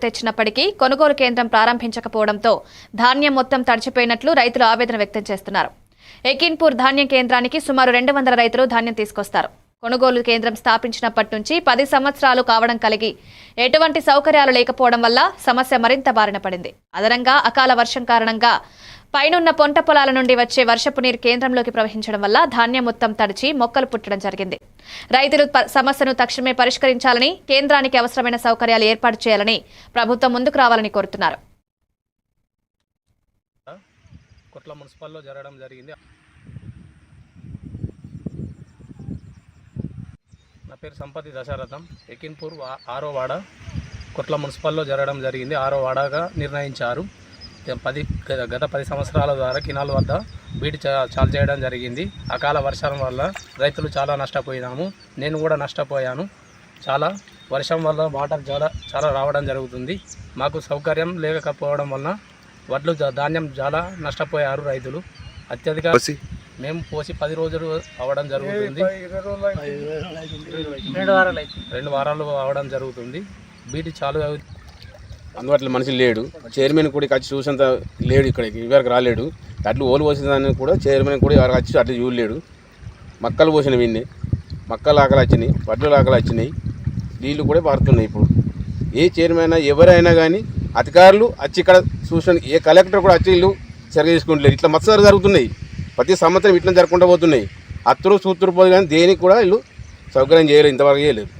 తెచ్చినప్పటికీ కొనుగోలు కేంద్రం ప్రారంభించకపోవడంతో ధాన్యం మొత్తం తడిచిపోయినట్లు రైతులు ఆవేదన వ్యక్తం చేస్తున్నారు. ఎకిన్పూర్ ధాన్యం కేంద్రానికి సుమారు 200 రైతులు ధాన్యం తీసుకొస్తారు. కొనుగోలు కేంద్రం స్థాపించినప్పటి నుంచి 10 సంవత్సరాలు కావడం కలిగి ఎటువంటి సౌకర్యాలు లేకపోవడం వల్ల సమస్య మరింత బారిన పడింది. అదనంగా అకాల వర్షం కారణంగా పైనున్న పొంట పొలాల నుండి వచ్చే వర్షపు నీరు కేంద్రంలోకి ప్రవహించడం వల్ల ధాన్యం మొత్తం తడిచి మొక్కలు పుట్టడం జరిగింది. రైతులు సమస్యను తక్షణమే పరిష్కరించాలని, కేంద్రానికి అవసరమైన సౌకర్యాలు ఏర్పాటు చేయాలని ప్రభుత్వం ముందుకు రావాలని కోరుతున్నారు. కొట్ల మున్సిపల్లో జరగడం జరిగింది. నా పేరు సంపతి దశరథం. ఎకిన్పూర్ 6వ వాడ కొట్ల మున్సిపల్లో జరగడం జరిగింది. 6వ వాడగా నిర్ణయించారు. గత 10 సంవత్సరాల ద్వారా కినాల వద్ద బీటి చాలు చేయడం జరిగింది. అకాల వర్షం వల్ల రైతులు చాలా నష్టపోయినాము. నేను కూడా నష్టపోయాను. చాలా వర్షం వల్ల వాటర్ చాలా రావడం జరుగుతుంది. మాకు సౌకర్యం లేకపోవడం వలన వడ్లు ధాన్యం చాలా నష్టపోయారు రైతులు. అత్యధిక మేము పోసి 10 రోజులు అవడం జరుగుతుంది. 2 వారాలు అవడం జరుగుతుంది. బీటి చాలు అందుబాటులో మనిషి లేడు. చైర్మన్ కూడా వచ్చి చూసేంత లేడు. ఇక్కడికి ఇవరకు రాలేడు. అట్లు ఓలు పోసిందని కూడా చైర్మన్ కూడా ఎవరికి వచ్చి అట్లు చూడలేడు. మక్కలు పోసిన విన్ని మక్కలు ఆకలి వచ్చినాయి, వడ్లు ఆకలి వచ్చినాయి, నీళ్ళు కూడా పారుతున్నాయి. ఇప్పుడు ఏ చైర్మన్ ఎవరైనా కానీ అధికారులు వచ్చి ఇక్కడ చూసిన ఏ కలెక్టర్ కూడా వచ్చి వీళ్ళు సరిగా తీసుకుంటలేరు. ఇట్లా మత్సరాలు జరుగుతున్నాయి. ప్రతి సంవత్సరం ఇట్లా జరగకుండా పోతున్నాయి. అత్తరు సూత్తురు పోదు కానీ దేనికి కూడా వీళ్ళు సౌకర్యం చేయలేరు, ఇంతవరకు చేయలేరు.